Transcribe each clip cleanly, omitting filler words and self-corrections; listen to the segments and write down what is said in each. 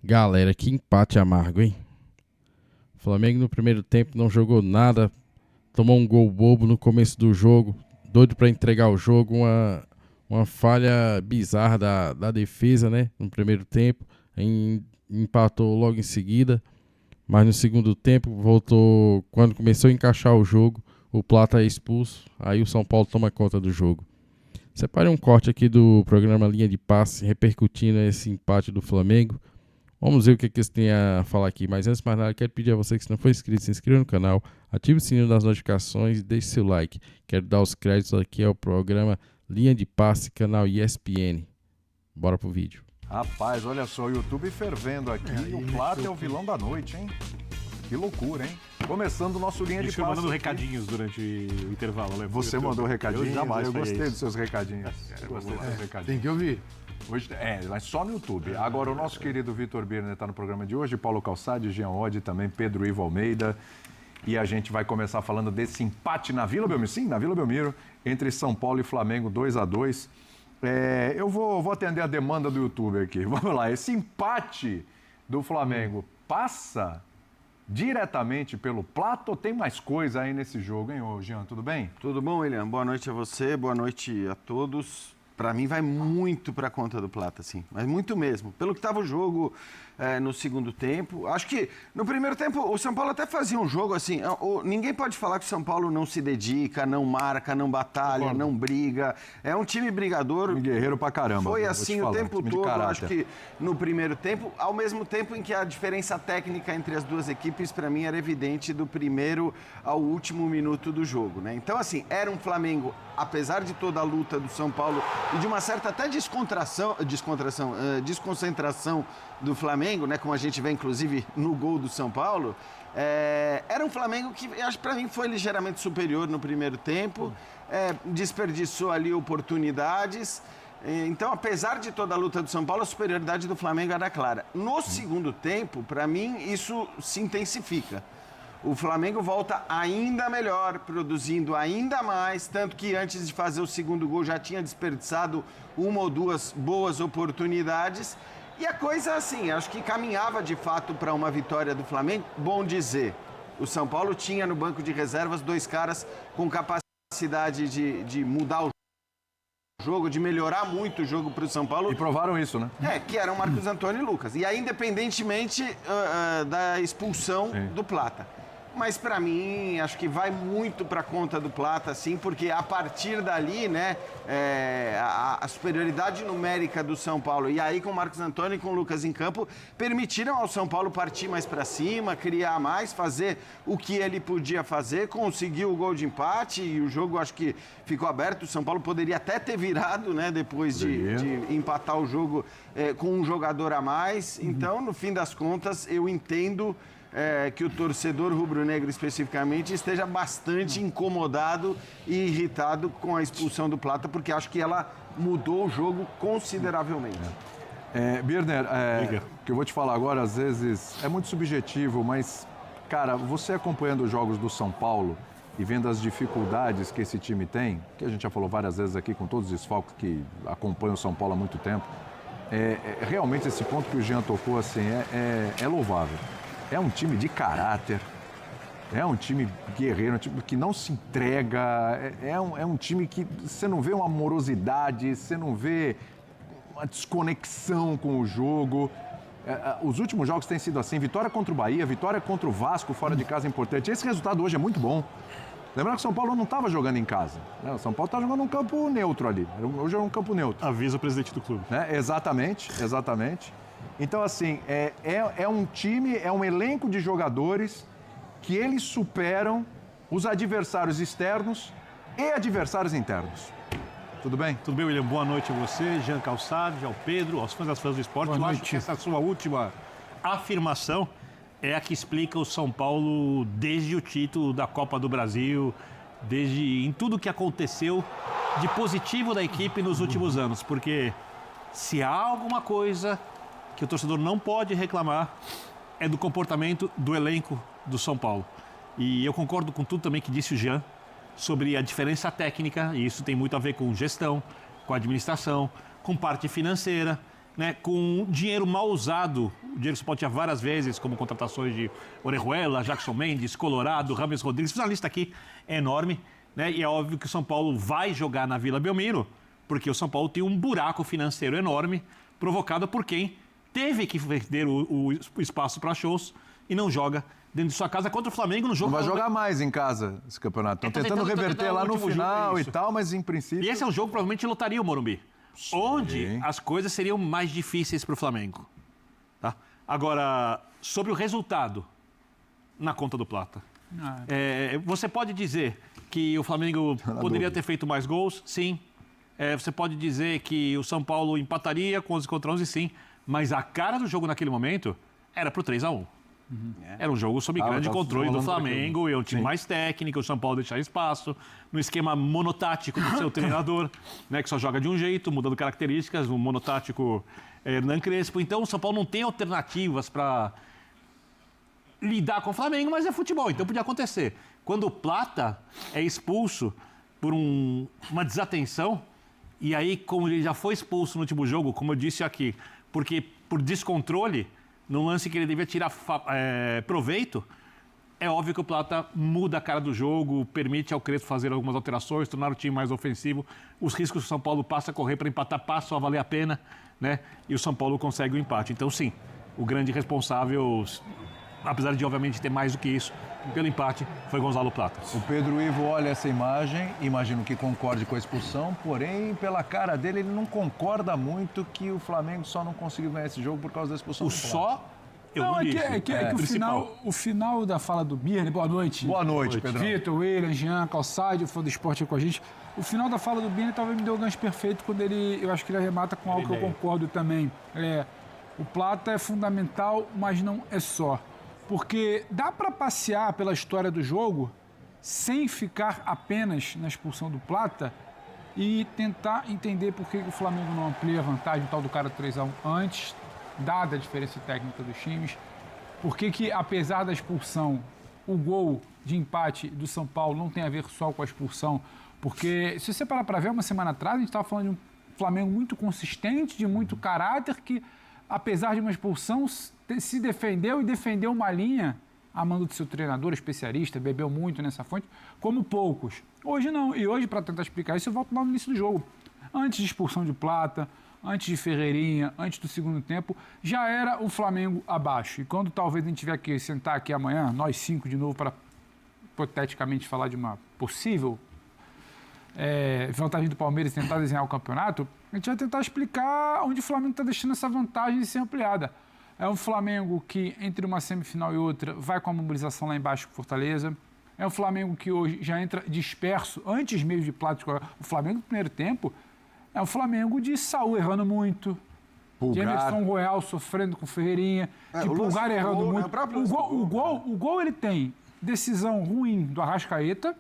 Galera, que empate amargo, hein? O Flamengo no primeiro tempo não jogou nada, tomou um gol bobo no começo do jogo, doido pra entregar o jogo, uma falha bizarra da defesa, né? No primeiro tempo, empatou logo em seguida, mas no segundo tempo voltou, quando começou a encaixar o jogo, o Plata é expulso, aí o São Paulo toma conta do jogo. Separei um corte aqui do programa Linha de Passe, repercutindo esse empate do Flamengo. Vamos ver o que eles têm a falar aqui. Mas antes de mais nada, quero pedir a você que se não for inscrito, se inscreva no canal, ative o sininho das notificações e deixe seu like. Quero dar os créditos aqui ao programa Linha de Passe, canal ESPN. Bora pro vídeo. Rapaz, olha só, o YouTube fervendo aqui. O Plata é o vilão da noite, hein? Que loucura, hein? Começando o nosso Linha de Passe. mandando recadinhos durante o intervalo, né? Você mandou recadinhos? Eu jamais gostei isso. dos seus recadinhos. Gostei dos seus recadinhos. Tem que ouvir. Hoje, mas só no YouTube. Agora, o nosso querido Vitor Birner está no programa de hoje, Paulo Calçade, Jean Oddi, também Pedro Ivo Almeida. E a gente vai começar falando desse empate na Vila Belmiro, sim, na Vila Belmiro, entre São Paulo e Flamengo, 2-2. Eu vou atender a demanda do YouTube aqui. Vamos lá, esse empate do Flamengo passa diretamente pelo Plata ou tem mais coisa aí nesse jogo, hein, ô Jean? Tudo bem? Tudo bom, William? Boa noite a você, boa noite a todos. Para mim vai muito para conta do Plata, sim, mas muito mesmo. Pelo que estava o jogo no segundo tempo, acho que no primeiro tempo o São Paulo até fazia um jogo assim, ninguém pode falar que o São Paulo não se dedica, não marca, não batalha, não briga. É um time brigador. Um guerreiro pra caramba. Foi assim o tempo todo, acho que no primeiro tempo, ao mesmo tempo em que a diferença técnica entre as duas equipes, para mim, era evidente do primeiro ao último minuto do jogo, né? Então, assim, era um Flamengo, apesar de toda a luta do São Paulo e de uma certa até desconcentração do Flamengo, né, como a gente vê inclusive no gol do São Paulo, era um Flamengo que, acho, para mim, foi ligeiramente superior no primeiro tempo, desperdiçou ali oportunidades. Então, apesar de toda a luta do São Paulo, a superioridade do Flamengo era clara. No segundo tempo, para mim, isso se intensifica. O Flamengo volta ainda melhor, produzindo ainda mais, tanto que antes de fazer o segundo gol já tinha desperdiçado uma ou duas boas oportunidades. E a coisa, assim, acho que caminhava de fato para uma vitória do Flamengo. Bom dizer, o São Paulo tinha no banco de reservas dois caras com capacidade de mudar o jogo, de melhorar muito o jogo para o São Paulo. E provaram isso, né? Que eram Marcos Antônio e Lucas. E aí, independentemente da expulsão do Plata. Mas, para mim, acho que vai muito para conta do Plata, sim, porque a partir dali, né, a superioridade numérica do São Paulo, e aí com o Marcos Antônio e com o Lucas em campo, permitiram ao São Paulo partir mais para cima, criar mais, fazer o que ele podia fazer, conseguiu o gol de empate e o jogo, acho que ficou aberto. O São Paulo poderia até ter virado, né, depois de empatar o jogo com um jogador a mais. Então, no fim das contas, eu entendo que o torcedor rubro-negro especificamente esteja bastante incomodado e irritado com a expulsão do Plata, porque acho que ela mudou o jogo consideravelmente. Birner, o que eu vou te falar agora, às vezes, é muito subjetivo, mas, cara, você acompanhando os jogos do São Paulo e vendo as dificuldades que esse time tem, que a gente já falou várias vezes aqui com todos os desfalques que acompanham o São Paulo há muito tempo, realmente esse ponto que o Jean tocou, assim, é louvável. É um time de caráter, é um time guerreiro, um time que não se entrega, é um time que você não vê uma amorosidade, você não vê uma desconexão com o jogo. Os últimos jogos têm sido assim, vitória contra o Bahia, vitória contra o Vasco, fora de casa é importante. Esse resultado hoje é muito bom. Lembrando que o São Paulo não estava jogando em casa, né? O São Paulo estava jogando num campo neutro ali, hoje é um campo neutro. Avisa o presidente do clube. Né? Exatamente. Então, assim, é um time, é um elenco de jogadores que eles superam os adversários externos e adversários internos. Tudo bem? Tudo bem, William? Boa noite a você, Jean Calçado, ao Pedro, aos fãs das fãs do esporte. Eu acho que essa sua última afirmação é a que explica o São Paulo desde o título da Copa do Brasil, em tudo que aconteceu de positivo da equipe nos últimos anos. Porque se há alguma coisa que o torcedor não pode reclamar, é do comportamento do elenco do São Paulo. E eu concordo com tudo também que disse o Jean sobre a diferença técnica, e isso tem muito a ver com gestão, com administração, com parte financeira. né, com dinheiro mal usado, o dinheiro que você pode ter várias vezes, como contratações de Orejuela, Jackson Mendes, Colorado, Rames Rodrigues, fiz uma lista aqui enorme, né, e é óbvio que o São Paulo vai jogar na Vila Belmiro, porque o São Paulo tem um buraco financeiro enorme, provocado por quem teve que vender o espaço para shows e não joga dentro de sua casa contra o Flamengo no jogo. Não vai jogar mais em casa esse campeonato. Estão tentando reverter lá no final e tal, mas em princípio... E esse é um jogo que provavelmente lotaria o Morumbi. Sim. Onde as coisas seriam mais difíceis para o Flamengo. Tá? Agora, sobre o resultado na conta do Plata. Você pode dizer que o Flamengo poderia ter feito mais gols? Sim. Você pode dizer que o São Paulo empataria com 11 contra 11? Sim. Mas a cara do jogo naquele momento era pro 3-1. Era um jogo sob grande controle do Flamengo, é um time mais técnico, o São Paulo deixar espaço, no esquema monotático do seu treinador, né, que só joga de um jeito, mudando características, um monotático Hernan Crespo. Então o São Paulo não tem alternativas para lidar com o Flamengo, mas é futebol, então podia acontecer. Quando o Plata é expulso por uma desatenção, e aí como ele já foi expulso no último jogo, como eu disse aqui, porque por descontrole, num lance que ele devia tirar proveito, é óbvio que o Plata muda a cara do jogo, permite ao Crespo fazer algumas alterações, tornar o time mais ofensivo. Os riscos que o São Paulo passa a correr para empatar passam a valer a pena, né? E o São Paulo consegue o empate. Então, sim, o grande responsável, apesar de, obviamente, ter mais do que isso, pelo empate, foi Gonzalo Plata. O Pedro Ivo olha essa imagem, imagino que concorde com a expulsão, porém, pela cara dele, ele não concorda muito que o Flamengo só não conseguiu ganhar esse jogo por causa da expulsão. O final da fala do Birne, boa noite. Boa noite, Pedro. Vitor, William, Jean, Calçade, fã do esporte com a gente. O final da fala do Birne talvez me deu o gancho perfeito quando eu acho que ele arremata com algo que eu concordo também. O Plata é fundamental, mas não é só. Porque dá para passear pela história do jogo sem ficar apenas na expulsão do Plata e tentar entender por que o Flamengo não amplia a vantagem tal do cara 3-1 antes, dada a diferença técnica dos times. Por que, apesar da expulsão, o gol de empate do São Paulo não tem a ver só com a expulsão? Porque, se você parar para ver, uma semana atrás, a gente estava falando de um Flamengo muito consistente, de muito caráter, que, apesar de uma expulsão, se defendeu e defendeu uma linha a mando do seu treinador, especialista, bebeu muito nessa fonte, como poucos. Hoje não. E hoje, para tentar explicar isso, eu volto lá no início do jogo. Antes de expulsão de Plata, antes de Ferreirinha, antes do segundo tempo, já era o Flamengo abaixo. E quando talvez a gente tiver que sentar aqui amanhã, nós 5 de novo, para hipoteticamente falar de uma possível vantagem do Palmeiras e tentar desenhar o campeonato, a gente vai tentar explicar onde o Flamengo está deixando essa vantagem de ser ampliada. É um Flamengo que, entre uma semifinal e outra, vai com a mobilização lá embaixo com Fortaleza. É um Flamengo que hoje já entra disperso, antes mesmo de Plata. O Flamengo do primeiro tempo é um Flamengo de Saúl errando muito, de Emerson Royal sofrendo com Ferreirinha, de Pulgar errando muito. O gol ele tem decisão ruim do Arrascaeta.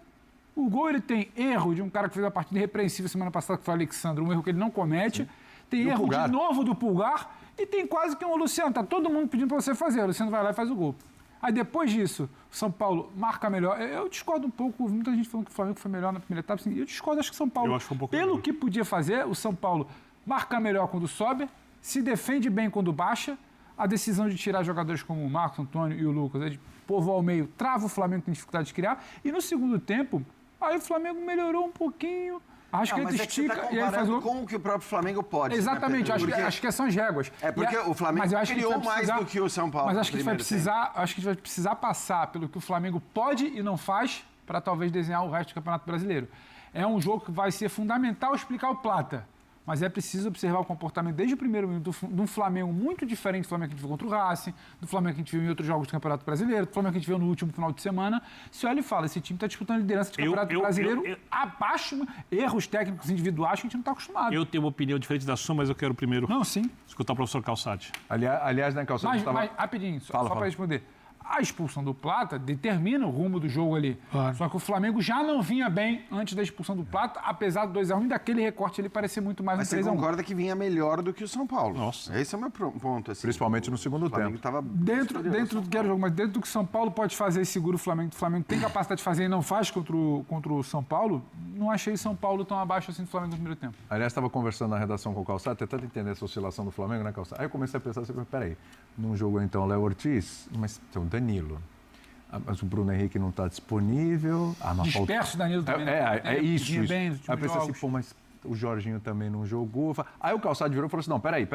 O gol ele tem erro de um cara que fez a partida irrepreensível semana passada, que foi o Alexandre, um erro que ele não comete. Sim. Tem erro de novo do Pulgar e tem quase que um Luciano. Tá todo mundo pedindo para você fazer. O Luciano vai lá e faz o gol. Aí depois disso, o São Paulo marca melhor. Eu discordo um pouco, muita gente falando que o Flamengo foi melhor na primeira etapa. Assim, eu discordo, acho que o São Paulo, pelo que podia fazer, o São Paulo marca melhor quando sobe, se defende bem quando baixa. A decisão de tirar jogadores como o Marcos Antônio e o Lucas, de povoar o meio, trava o Flamengo, tem dificuldade de criar. E no segundo tempo, aí o Flamengo melhorou um pouquinho. Acho que ele estica e aí faz o... com o que o próprio Flamengo pode. Exatamente, né, acho que são as réguas. Porque o Flamengo criou mais do que o São Paulo. Mas acho que a gente vai precisar passar pelo que o Flamengo pode e não faz para talvez desenhar o resto do Campeonato Brasileiro. É um jogo que vai ser fundamental explicar o Plata. Mas é preciso observar o comportamento desde o primeiro minuto de um Flamengo muito diferente do Flamengo que a gente viu contra o Racing, do Flamengo que a gente viu em outros jogos do Campeonato Brasileiro, do Flamengo que a gente viu no último final de semana. Se olha e fala, esse time está disputando a liderança de Campeonato Brasileiro abaixo, erros técnicos individuais que a gente não está acostumado. Eu tenho uma opinião diferente da sua, mas eu quero primeiro escutar o professor Calçade. Aliás, né, Calçade? Mas rapidinho, só para responder. A expulsão do Plata determina o rumo do jogo ali. Claro. Só que o Flamengo já não vinha bem antes da expulsão do Plata, apesar do 2-1 e daquele recorte ele parecia muito mais Mas um 3-1. você concorda que vinha melhor do que o São Paulo? Nossa. Esse é o meu ponto. Assim. Principalmente no segundo O Flamengo tempo. tava Dentro do que era o jogo, mas dentro do que o São Paulo pode fazer e segura o Flamengo tem capacidade de fazer e não faz contra o São Paulo, não achei o São Paulo tão abaixo assim do Flamengo no primeiro tempo. Aliás, estava conversando na redação com o Calçado, tentando entender essa oscilação do Flamengo, né, Calçado? Aí eu comecei a pensar assim, peraí, num jogo então o Léo Ortiz, mas tem o Danilo. Mas o Bruno Henrique não está disponível. Disperso o Danilo também. É isso. Bem, aí eu pensei assim, pô, mas o Jorginho também não jogou. Aí o Calçado virou e falou assim, não, peraí.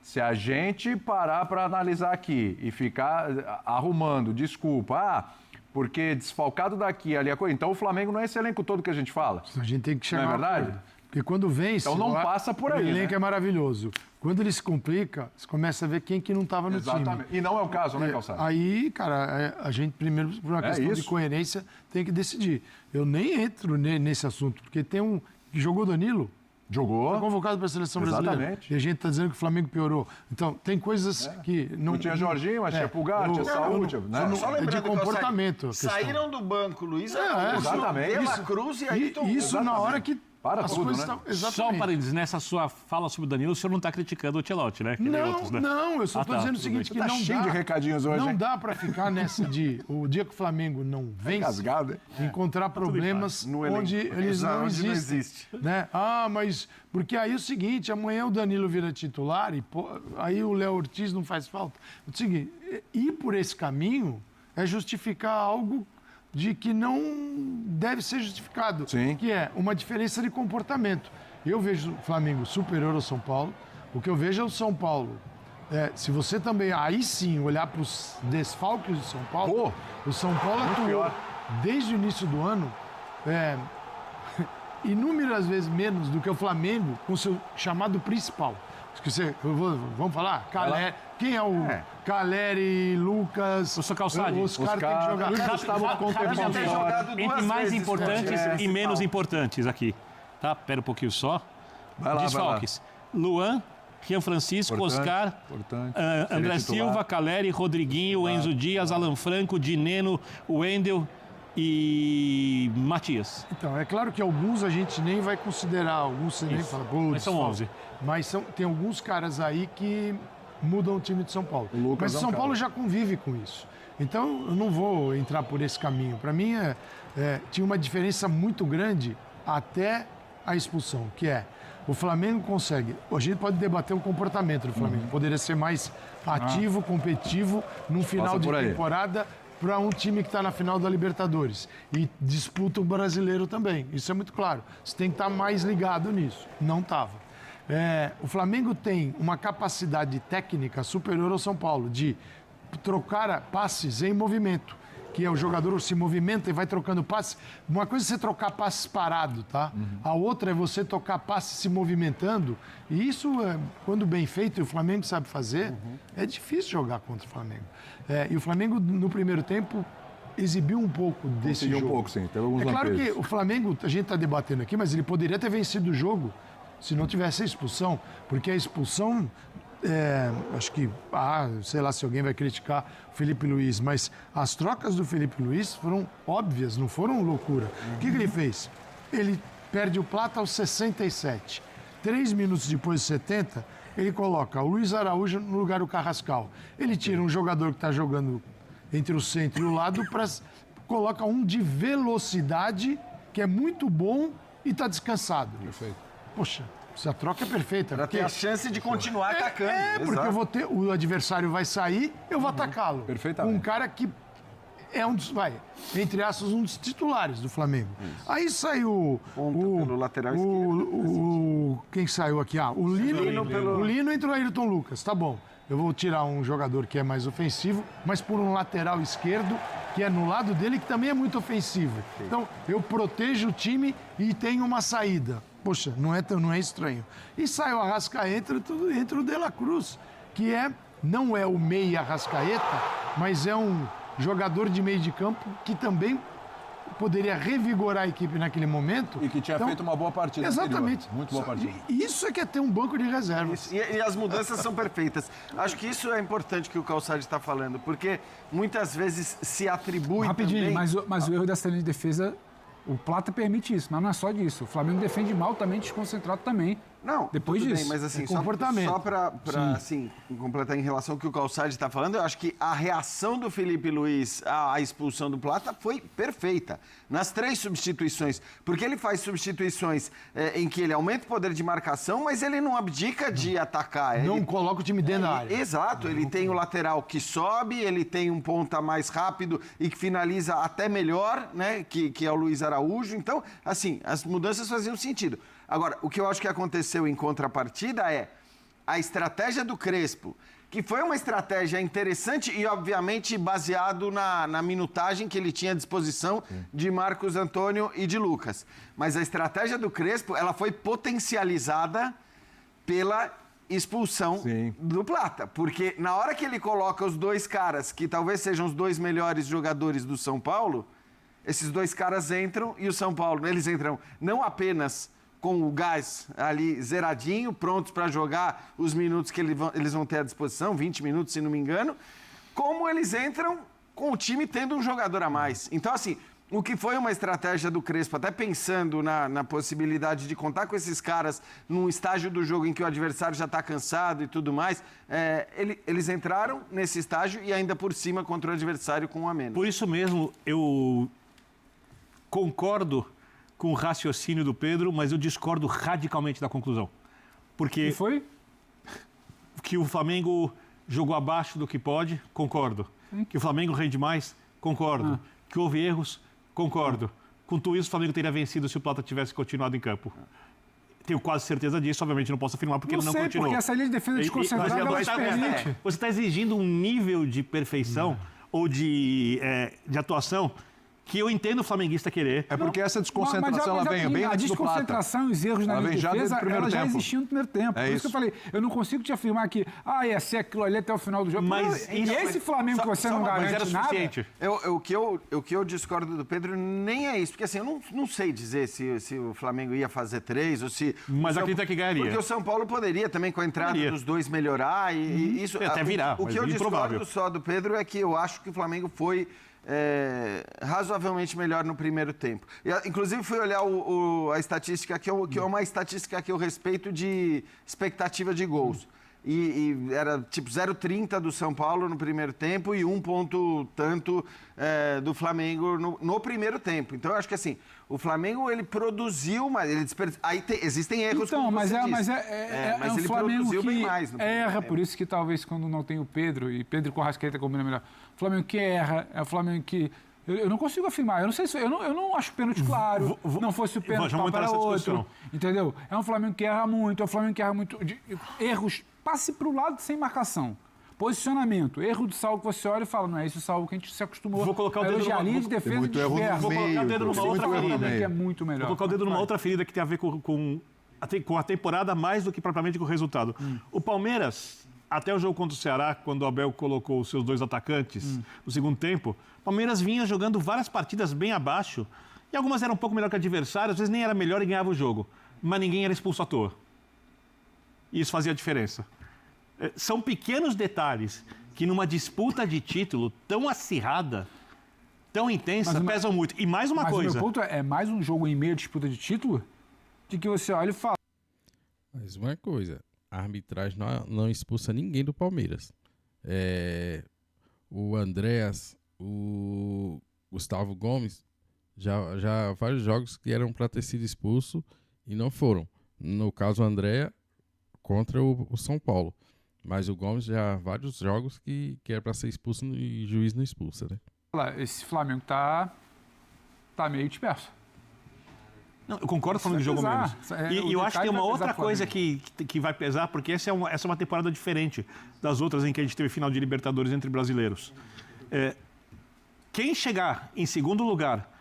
Se a gente parar para analisar aqui e ficar arrumando desculpa, porque desfalcado daqui, ali a coisa, então o Flamengo não é esse elenco todo que a gente fala. A gente tem que chegar. Não é verdade? Porque quando vence, Então não passa por aí, o elenco né? é maravilhoso. Quando ele se complica, você começa a ver quem que não estava no time. E não é o caso, né, Calçado? Aí, cara, a gente primeiro, por uma questão de coerência, tem que decidir. Eu nem entro nesse assunto, porque tem um que jogou Danilo, Jogou. foi convocado para a seleção brasileira. Exatamente. E a gente está dizendo que o Flamengo piorou. Então, tem coisas que não... Não tinha Jorginho, mas tinha Pulgar, tinha Saúde, né? Só É de lembrando, comportamento. a questão. Saíram do banco Luiz Araújo, exatamente. De La Cruz e aí Isso na hora que Para as tudo, coisas né? estão... Só Exatamente. um parênteses, nessa sua fala sobre o Danilo, o senhor não está criticando o Ancelotti, né? Que nem outros, né? Não, eu só estou dizendo o tudo seguinte, que Tá não cheio dá... de recadinhos hoje, Não hein? dá para ficar nessa de... O dia que o Flamengo não vence, Casgado, hein? encontrar problemas No elenco. onde eles não Onde não existem. existe. Né? Mas... Porque aí é o seguinte, amanhã o Danilo vira titular e aí o Léo Ortiz não faz falta. O seguinte, ir por esse caminho é justificar algo de que não deve ser justificado. Sim. Que é uma diferença de comportamento. Eu vejo o Flamengo superior ao São Paulo. O que eu vejo é o São Paulo. Se você também, aí sim, olhar para os desfalques do São Paulo, o São Paulo atuou desde o início do ano inúmeras vezes menos do que o Flamengo com seu chamado principal. Vamos falar? Quem é o Caleri, Lucas? Professor Calçade. Os caras têm que jogar. Entre mais importantes e menos importantes aqui. Tá? Pera um pouquinho só. Vai lá, Desfalques. Luan, Rian Francisco, Oscar, André Silva, Caleri, Rodriguinho, Enzo Dias, Alan Franco, Dineno, Wendel e Matias. Então, é claro que alguns a gente nem vai considerar, alguns você nem fala, Mas são 11. Mas tem alguns caras aí que mudam o time de São Paulo. Mas é um São Paulo cara. já convive com isso. Então, eu não vou entrar por esse caminho. Para mim, tinha uma diferença muito grande até a expulsão, que é o Flamengo consegue... A gente pode debater o comportamento do Flamengo. Poderia ser mais ativo, competitivo, num final de temporada para um time que está na final da Libertadores. E disputa o brasileiro também. Isso é muito claro. Você tem que estar mais ligado nisso. Não estava. O Flamengo tem uma capacidade técnica superior ao São Paulo de trocar passes em movimento, que é o jogador se movimenta e vai trocando passes. Uma coisa é você trocar passes parado, tá? A outra é você tocar passes se movimentando. E isso, quando bem feito, e o Flamengo sabe fazer, é difícil jogar contra o Flamengo. E o Flamengo, no primeiro tempo, exibiu um pouco desse jogo. Um pouco, sim. Teve alguns claro lampejos. que o Flamengo, a gente está debatendo aqui, mas ele poderia ter vencido o jogo se não tivesse a expulsão. Porque a expulsão... acho que, sei lá se alguém vai criticar o Felipe Luiz, mas as trocas do Felipe Luiz foram óbvias, não foram loucura. O que ele fez? Ele perde o Plata aos 67. 3 minutos depois de 70, ele coloca o Luiz Araújo no lugar do Carrascal. Ele tira um jogador que está jogando entre o centro e o lado, coloca um de velocidade, que é muito bom e está descansado. Perfeito. Poxa, essa troca é perfeita. Para ter a chance de continuar atacando. Porque o adversário vai sair, eu vou atacá-lo. Perfeitamente. Um cara que é entre aspas, um dos titulares do Flamengo. Aí saiu pelo lateral esquerdo. Quem saiu aqui? O Lino. O Lino entrou o Ayrton Lucas, tá bom. Eu vou tirar um jogador que é mais ofensivo, mas por um lateral esquerdo, que é no lado dele, que também é muito ofensivo. Então, eu protejo o time e tenho uma saída. Poxa, não é estranho. E sai o Arrascaeta, entra o De La Cruz, que não é o meia Arrascaeta, mas é um jogador de meio de campo que também poderia revigorar a equipe naquele momento. E que tinha feito uma boa partida. Exatamente. Anterior. Muito boa partida. Isso é que é ter um banco de reservas. E as mudanças são perfeitas. Acho que isso é importante que o Calçade está falando, porque muitas vezes se atribui Rapidinho, também... mas o erro dessa linha de defesa, o Plata permite isso, mas não é só disso. O Flamengo defende mal também, desconcentrado também. Não, depois tudo disso. bem, mas assim, comportamento. só para assim, completar em relação ao que o Calçade está falando, eu acho que a reação do Felipe Luiz à expulsão do Plata foi perfeita. Nas 3 substituições. Porque ele faz substituições em que ele aumenta o poder de marcação, mas ele não abdica de atacar. Não ele... coloca o time dentro da área. Exato, ele tem o lateral que sobe, ele tem um ponta mais rápido e que finaliza até melhor, né? Que é o Luiz Araújo. Então, assim, as mudanças faziam sentido. Agora, o que eu acho que aconteceu em contrapartida é a estratégia do Crespo, que foi uma estratégia interessante e, obviamente, baseado na minutagem que ele tinha à disposição de Marcos Antônio e de Lucas. Mas a estratégia do Crespo, ela foi potencializada pela expulsão do Plata. Porque na hora que ele coloca os 2 caras, que talvez sejam os 2 melhores jogadores do São Paulo, esses 2 caras entram e o São Paulo, eles entram não apenas com o gás ali zeradinho, prontos para jogar os minutos que eles vão ter à disposição, 20 minutos, se não me engano, como eles entram com o time tendo um jogador a mais. Então, assim, o que foi uma estratégia do Crespo, até pensando na possibilidade de contar com esses caras num estágio do jogo em que o adversário já está cansado e tudo mais, eles entraram nesse estágio e ainda por cima contra o adversário com um a menos. Por isso mesmo, eu concordo com o raciocínio do Pedro, mas eu discordo radicalmente da conclusão. Porque... E foi? Que o Flamengo jogou abaixo do que pode, concordo. Que o Flamengo rende mais, concordo. Que houve erros, concordo. Com tudo isso, o Flamengo teria vencido se o Plata tivesse continuado em campo. Tenho quase certeza disso, obviamente não posso afirmar porque ele não continuou. Porque essa linha de defesa desconcentrada ela permite. Você está exigindo um nível de perfeição ou de atuação que eu entendo o flamenguista querer. É porque essa desconcentração ela vem bem antes do Plata. A desconcentração e os erros na linha de defesa, ela já existiam no primeiro tempo. Por isso que eu falei, eu não consigo te afirmar que ia ser aquilo ali até o final do jogo. Mas esse Flamengo que você não garante nada... O que eu discordo do Pedro nem é isso, porque assim, eu não sei dizer se o Flamengo ia fazer 3 ou se... Mas acredita que ganharia. Porque o São Paulo poderia também, com a entrada dos 2, melhorar e isso... Até virar, o que eu improvável. discordo só do Pedro é que eu acho que o Flamengo foi... razoavelmente melhor no primeiro tempo. Inclusive, fui olhar a estatística, que é uma estatística que eu respeito de expectativa de gols. E era tipo 0,30 do São Paulo no primeiro tempo e 1 ponto tanto do Flamengo no primeiro tempo. Então, eu acho que assim, o Flamengo ele produziu, mas ele existem erros, então, como você mas disse. é um ele Flamengo produziu que bem mais no primeiro erra, tempo. por isso que talvez quando não tem o Pedro, e Pedro com Rascaeta combina melhor, o Flamengo que erra, é o Flamengo que... Eu não consigo afirmar, eu não sei se eu não acho pênalti claro, não fosse o pênalti para outro, entendeu? É um Flamengo que erra muito, é um Flamengo que erra muito, erros, passe para o lado sem marcação, posicionamento, erro do Saulo que você olha e fala, não é esse o Saulo que a gente se acostumou vou colocar o dedo a linha de defesa de Vou colocar o dedo numa outra ferida, que é muito melhor. Vou colocar o dedo numa outra ferida que tem a ver com a temporada mais do que propriamente com o resultado. O Palmeiras, até o jogo contra o Ceará, quando o Abel colocou os seus 2 atacantes no segundo tempo, o Palmeiras vinha jogando várias partidas bem abaixo e algumas eram um pouco melhor que o adversário, às vezes nem era melhor e ganhava o jogo, mas ninguém era expulso à toa. E isso fazia a diferença. São pequenos detalhes que numa disputa de título tão acirrada, tão intensa, pesam muito. E mais uma coisa... Mas o meu ponto é mais um jogo em meio à disputa de título de que você olha e fala... Mais uma coisa, a arbitragem não expulsa ninguém do Palmeiras. O Andréas, o Gustavo Gomes, já vários jogos que eram para ter sido expulso e não foram. No caso, o André contra o São Paulo. Mas o Gomes já vários jogos que era para ser expulso e o juiz não expulsa, né? Esse Flamengo tá meio disperso. Não, eu concordo com o Flamengo jogou menos. E eu acho que tem uma outra coisa que vai pesar, porque essa é uma temporada diferente das outras em que a gente teve final de Libertadores entre brasileiros. Quem chegar em segundo lugar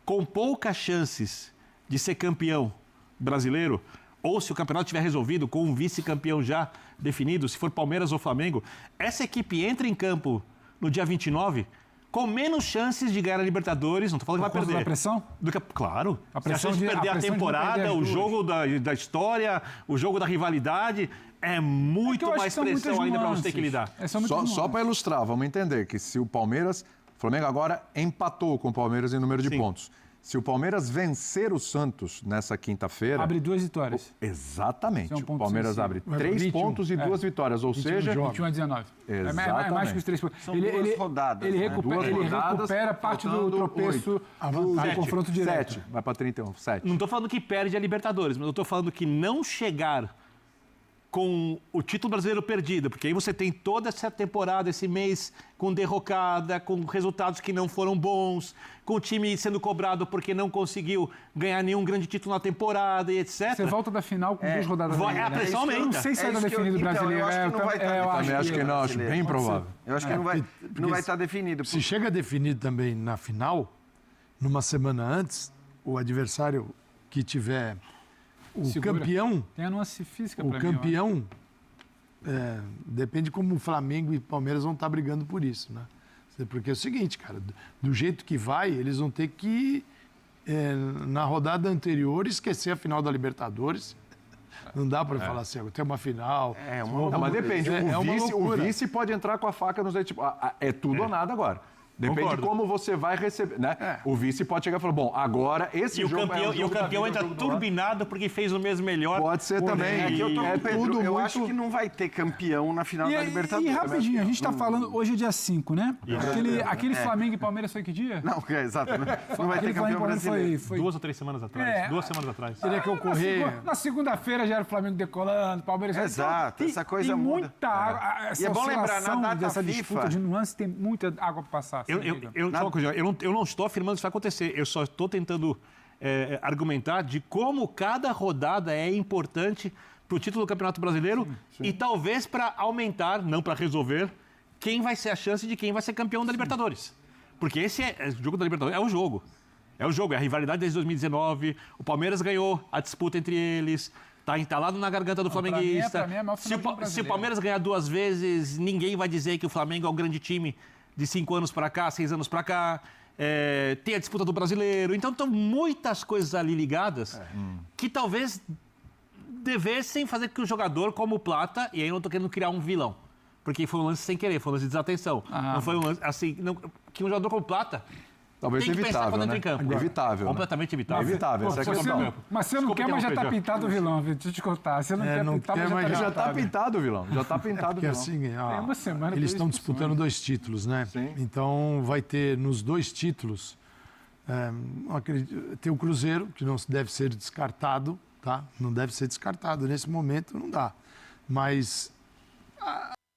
com poucas chances de ser campeão brasileiro, ou se o campeonato estiver resolvido com um vice-campeão já definido, se for Palmeiras ou Flamengo, essa equipe entra em campo no dia 29 com menos chances de ganhar a Libertadores, não tô falando que vai perder. Da pressão? Claro. A pressão de perder a temporada, o jogo da história, o jogo da rivalidade, é muito mais pressão ainda para você ter que lidar. Só para ilustrar, vamos entender que se o Palmeiras... O Flamengo agora empatou com o Palmeiras em número de pontos. Se o Palmeiras vencer o Santos nessa quinta-feira... Abre 2 vitórias. Exatamente. O Palmeiras abre 3 pontos e 2 vitórias, ou seja... 21 a 19. Exatamente. É mais que os 3 pontos. São duas rodadas. Ele recupera parte do tropeço do confronto direto. 7, vai para 31, 7. Não estou falando que perde a Libertadores, mas eu estou falando que não chegar com o título brasileiro perdido, porque aí você tem toda essa temporada, esse mês com derrocada, com resultados que não foram bons, com o time sendo cobrado porque não conseguiu ganhar nenhum grande título na temporada e etc. Você volta da final com 2 rodadas. A pressão aumenta. Eu não sei se ainda definido o brasileiro. Eu acho que não vai estar Também acho que não, acho bem improvável. Eu acho que não vai estar definido. Se chega definido também na final, numa semana antes, o adversário que tiver o campeão... Tem a nuance física o pra campeão, depende como o Flamengo e Palmeiras vão estar brigando por isso, né? Porque é o seguinte, cara, do jeito que vai, eles vão ter que, na rodada anterior, esquecer a final da Libertadores. Não dá para falar assim, tem uma final. Mas depende, o vice pode entrar com a faca nos dentes. Tipo, é tudo ou nada agora. Depende de como você vai receber, né? O vice pode chegar e falar, bom, agora esse jogo E o campeão entra turbinado porque fez o mês melhor. Pode ser também. É que eu tô com o Pedro, tudo eu muito... acho que não vai ter campeão na final da Libertadores. E rapidinho, a gente tá falando, hoje é dia 5, né? Aquele Flamengo e Palmeiras foi que dia? Não, exato. Não vai ter campeão brasileiro. Foi 2 ou 3 semanas atrás. 2 semanas atrás. Teria que ocorrer. Na segunda-feira já era o Flamengo decolando, Palmeiras... Exato, essa coisa tem muda. Muita água. E é bom lembrar, na data dessa FIFA... disputa de nuances, tem muita água para passar. Eu não estou afirmando que isso vai acontecer, eu só estou tentando argumentar de como cada rodada é importante para o título do Campeonato Brasileiro e talvez para aumentar, não para resolver, quem vai ser a chance de quem vai ser campeão da Libertadores. Porque esse o jogo da Libertadores, é o jogo. É o jogo, é a rivalidade desde 2019, o Palmeiras ganhou a disputa entre eles, está entalado na garganta do flamenguista. Pra mim é a maior final se o Palmeiras ganhar 2 vezes, ninguém vai dizer que o Flamengo é um grande time de 5 anos para cá, 6 anos para cá. Tem a disputa do brasileiro. Então, estão muitas coisas ali ligadas que talvez devessem fazer com que o jogador, como o Plata, e aí eu não estou querendo criar um vilão, porque foi um lance sem querer, foi um lance de desatenção. Não foi um lance assim, que um jogador como o Plata talvez tem que pensar quando entra em campo. Evitável. Completamente evitável. Evitável. Mas você não quer, mas já está pintado o vilão, deixa eu te contar. Você não quer pintar, mas já está pintado o vilão. Já está pintado o vilão. Assim, uma semana eles estão disputando 2 títulos, né? Sim. Então vai ter nos 2 títulos, tem o Cruzeiro, que não deve ser descartado, tá? Não deve ser descartado. Nesse momento não dá. Mas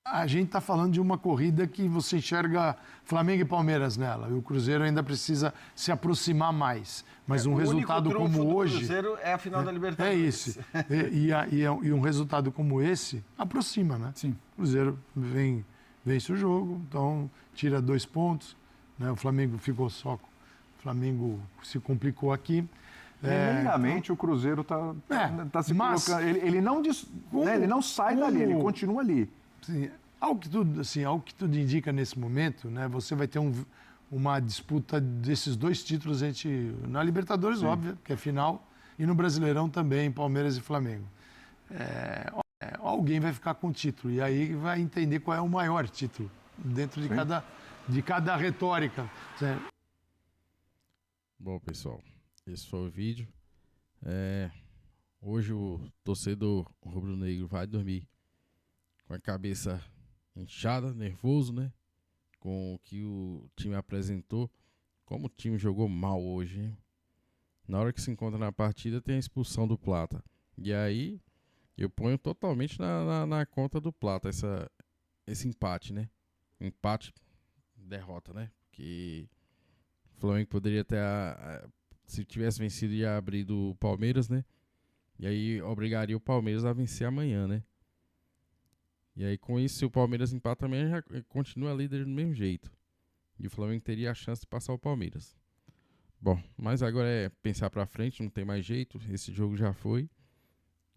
a gente está falando de uma corrida que você enxerga Flamengo e Palmeiras nela. E o Cruzeiro ainda precisa se aproximar mais. Mas um resultado como hoje... O Cruzeiro é a final da Libertadores. É isso. E um resultado como esse aproxima, né? Sim. O Cruzeiro vence o jogo, então tira 2 pontos. Né? O Flamengo ficou só... O Flamengo se complicou aqui. Lindamente, o Cruzeiro está se colocando... Ele não sai dali, ele continua ali. Sim, ao que tudo indica nesse momento, né, você vai ter uma disputa desses 2 títulos na Libertadores, óbvio, que é final, e no Brasileirão também, Palmeiras e Flamengo. Alguém vai ficar com o título, e aí vai entender qual é o maior título, dentro de cada retórica. Bom, pessoal, esse foi o vídeo. Hoje o torcedor rubro-negro vai dormir com a cabeça inchada, nervoso, né? Com o que o time apresentou. Como o time jogou mal hoje, hein? Na hora que se encontra na partida, tem a expulsão do Plata. E aí, eu ponho totalmente na conta do Plata esse empate, né? Empate, derrota, né? Porque o Flamengo poderia ter, se tivesse vencido, ia abrir do Palmeiras, né? E aí, obrigaria o Palmeiras a vencer amanhã, né? E aí, com isso, se o Palmeiras empata também, já continua líder do mesmo jeito. E o Flamengo teria a chance de passar o Palmeiras. Bom, mas agora é pensar pra frente, não tem mais jeito. Esse jogo já foi.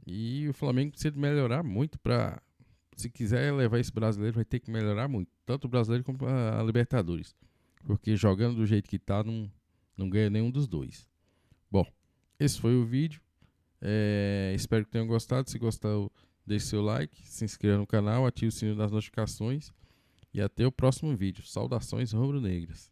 E o Flamengo precisa melhorar muito pra... Se quiser levar esse brasileiro, vai ter que melhorar muito. Tanto o brasileiro como a Libertadores. porque jogando do jeito que tá, não ganha nenhum dos dois. Bom, esse foi o vídeo. Espero que tenham gostado. Se gostou, deixe seu like, se inscreva no canal, ative o sininho das notificações e até o próximo vídeo. Saudações rubro-negras.